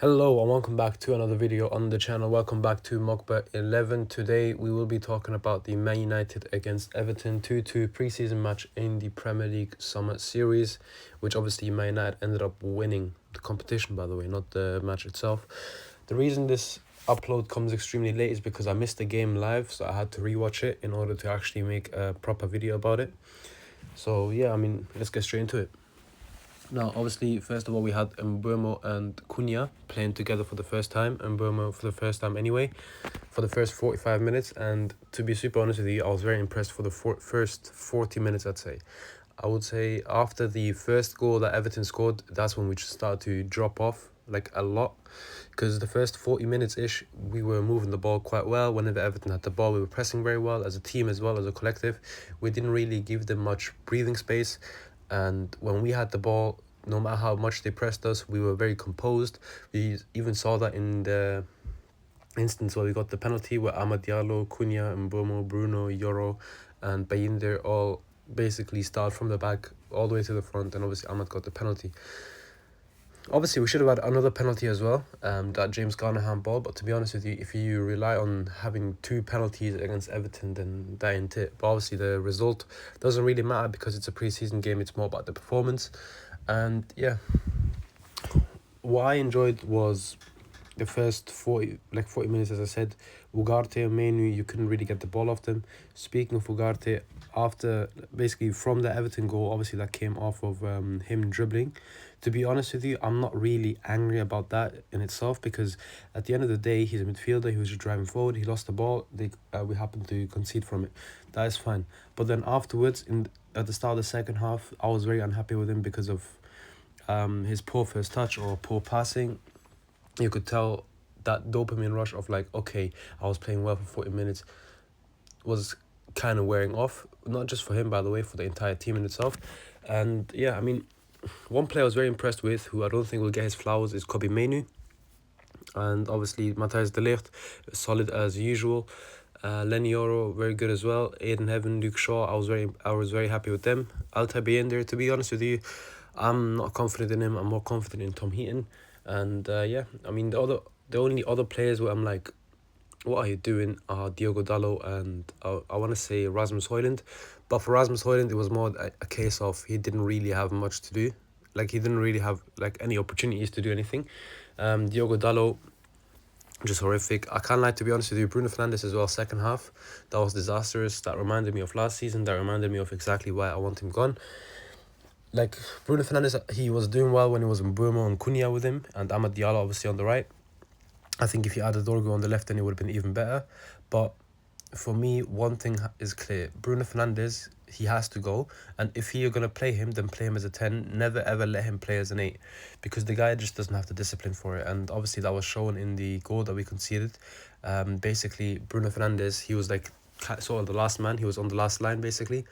Hello and welcome back to another video on the channel. Welcome back to Mokba 11. Today we will be talking about the Man United against Everton 2-2 preseason match in the Premier League Summer Series, which obviously Man United ended up winning the competition, by the way, not the match itself. The reason this upload comes extremely late is because I missed the game live, so I had to rewatch it in order to actually make a proper video about it. So yeah, let's get straight into it. Now, obviously, first of all, we had Mbeumo and Cunha playing together for the first time. Mbeumo for the first time anyway, for the first 45 minutes. And to be super honest with you, I was very impressed for the first 40 minutes, I'd say. I would say after the first goal that Everton scored, that's when we just started to drop off, like a lot. Because the first 40 minutes-ish, we were moving the ball quite well. Whenever Everton had the ball, we were pressing very well as a team as well as a collective. We didn't really give them much breathing space. And when we had the ball, no matter how much they pressed us, we were very composed. We even saw that in the instance where we got the penalty, where Amad Diallo, Cunha, Mbeumo, Bruno, Yoro and Bayindir all basically started from the back all the way to the front, and obviously Amad got the penalty. Obviously, we should have had another penalty as well, that James Garner handball. But to be honest with you, if you rely on having two penalties against Everton, then that ain't it. But obviously, the result doesn't really matter because it's a pre-season game. It's more about the performance. And yeah, what I enjoyed was the first 40 minutes, as I said. Ugarte and Menu, you couldn't really get the ball off them. Speaking of Ugarte, after basically from the Everton goal, obviously that came off of him dribbling. To be honest with you, I'm not really angry about that in itself, because at the end of the day, he's a midfielder. He was just driving forward. He lost the ball. We happened to concede from it. That is fine. But then afterwards, at the start of the second half, I was very unhappy with him because of his poor first touch or poor passing. You could tell that dopamine rush of like, okay, I was playing well for 40 minutes was kind of wearing off. Not just for him, by the way, for the entire team in itself. And yeah, one player I was very impressed with, who I don't think will get his flowers, is Kobbie Mainoo. And obviously Matthijs de Ligt, solid as usual. Lenny Yoro, very good as well. Aiden Heaven, Luke Shaw, I was very happy with them. Altay Bayindir, to be honest with you, I'm not confident in him. I'm more confident in Tom Heaton. And yeah, the only other players where I'm like, what are you doing, are Diogo Dalot and I want to say Rasmus Højlund. But for Rasmus Højlund, it was more a case of he didn't really have much to do. Like, he didn't really have like any opportunities to do anything. Diogo Dalot, just horrific. I can't lie, to be honest with you. Bruno Fernandes as well, second half, that was disastrous. That reminded me of last season. That reminded me of exactly why I want him gone. Like, Bruno Fernandes, he was doing well when he was in Mbeumo and Cunha with him, and Amad Diallo obviously on the right. I think if you added Dorgo on the left, then it would have been even better. But for me, one thing is clear. Bruno Fernandes, he has to go. And if you're going to play him, then play him as a 10. Never, ever let him play as an 8. Because the guy just doesn't have the discipline for it. And obviously that was shown in the goal that we conceded. Basically, Bruno Fernandes, he was like sort of the last man. He was on the last line, basically.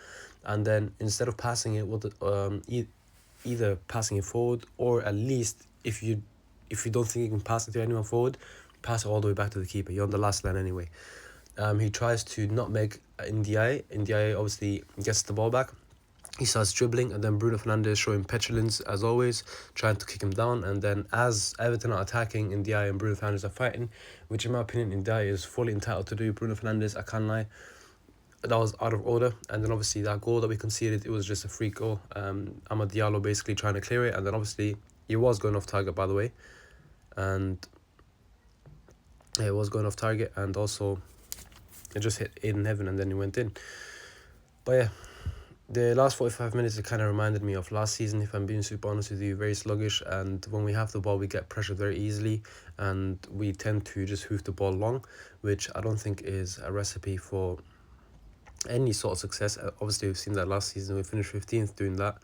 And then instead of passing it, either passing it forward, or at least if you don't think you can pass it to anyone forward, pass it all the way back to the keeper. You're on the last line anyway. He tries to nutmeg Ndiaye. Ndiaye obviously gets the ball back. He starts dribbling, and then Bruno Fernandes showing petulance as always, trying to kick him down. And then as Everton are attacking, Ndiaye and Bruno Fernandes are fighting, which in my opinion Ndiaye is fully entitled to do. Bruno Fernandes, I can't lie, that was out of order. And then obviously that goal that we conceded, it was just a free goal. Amad Diallo basically trying to clear it, and then obviously he was going off target, by the way. And yeah, it was going off target, and also it just hit Aiden Heaven and then he went in. But yeah, the last 45 minutes, it kind of reminded me of last season, if I'm being super honest with you. Very sluggish, and when we have the ball, we get pressured very easily, and we tend to just hoof the ball long, which I don't think is a recipe for any sort of success. Obviously, we've seen that last season. We finished 15th doing that.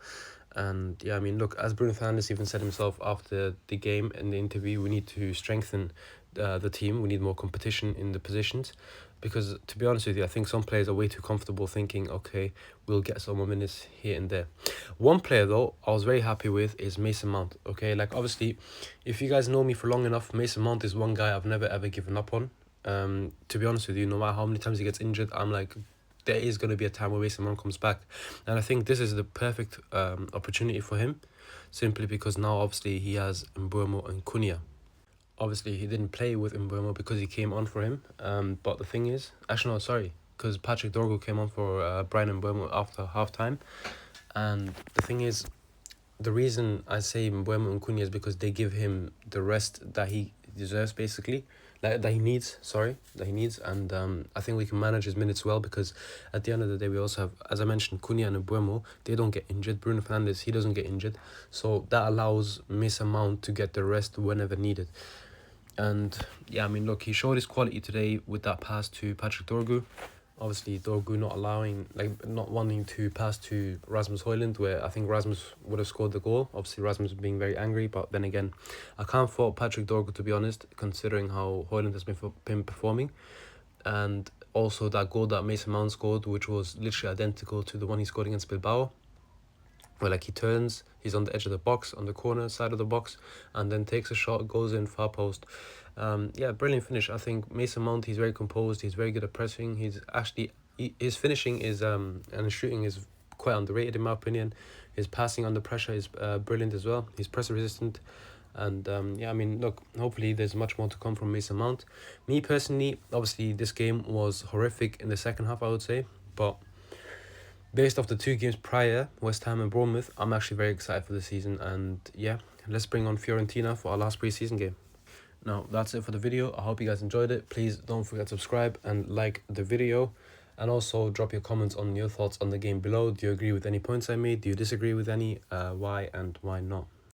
And yeah, look, as Bruno Fernandes even said himself after the game in the interview, we need to strengthen the team. We need more competition in the positions, because to be honest with you, I think some players are way too comfortable thinking, okay, we'll get some more minutes here and there. One player though I was very happy with is Mason Mount. Okay, like, obviously, if you guys know me for long enough, Mason Mount is one guy I've never ever given up on. To be honest with you, no matter how many times he gets injured, I'm like, there is going to be a time where Mason Mount comes back. And I think this is the perfect opportunity for him, simply because now obviously he has Mbeumo and Cunha. obviously he didn't play with Mbeumo because he came on for him. But the thing is, actually no, sorry, because Patrick Dorgu came on for Brian Mbeumo after half time. And the thing is, the reason I say Mbeumo and Cunha is because they give him the rest that he deserves, basically, that he needs. And I think we can manage his minutes well, because at the end of the day we also have, as I mentioned, Cunha and Mbeumo. They don't get injured. Bruno Fernandes, he doesn't get injured, so that allows Mason Mount to get the rest whenever needed. And yeah, I mean, look, he showed his quality today with that pass to Patrick Dorgu. Obviously, Dorgu not wanting to pass to Rasmus Højlund, where I think Rasmus would have scored the goal. Obviously, Rasmus being very angry, but then again, I can't fault Patrick Dorgu, to be honest, considering how Højlund has been performing. And also that goal that Mason Mount scored, which was literally identical to the one he scored against Bilbao, where like he turns, he's on the edge of the box, on the corner side of the box, and then takes a shot, goes in, far post. Yeah, brilliant finish. I think Mason Mount, he's very composed, he's very good at pressing. His finishing is and his shooting is quite underrated in my opinion. His passing under pressure is brilliant as well. He's pressure resistant. And yeah, I mean, look, hopefully there's much more to come from Mason Mount. Me personally, obviously this game was horrific in the second half, I would say, but based off the 2 games prior, West Ham and Bournemouth, I'm actually very excited for the season. And yeah, let's bring on Fiorentina for our last pre-season game. Now, that's it for the video. I hope you guys enjoyed it. Please don't forget to subscribe and like the video. And also drop your comments on your thoughts on the game below. Do you agree with any points I made? Do you disagree with any? Why and why not?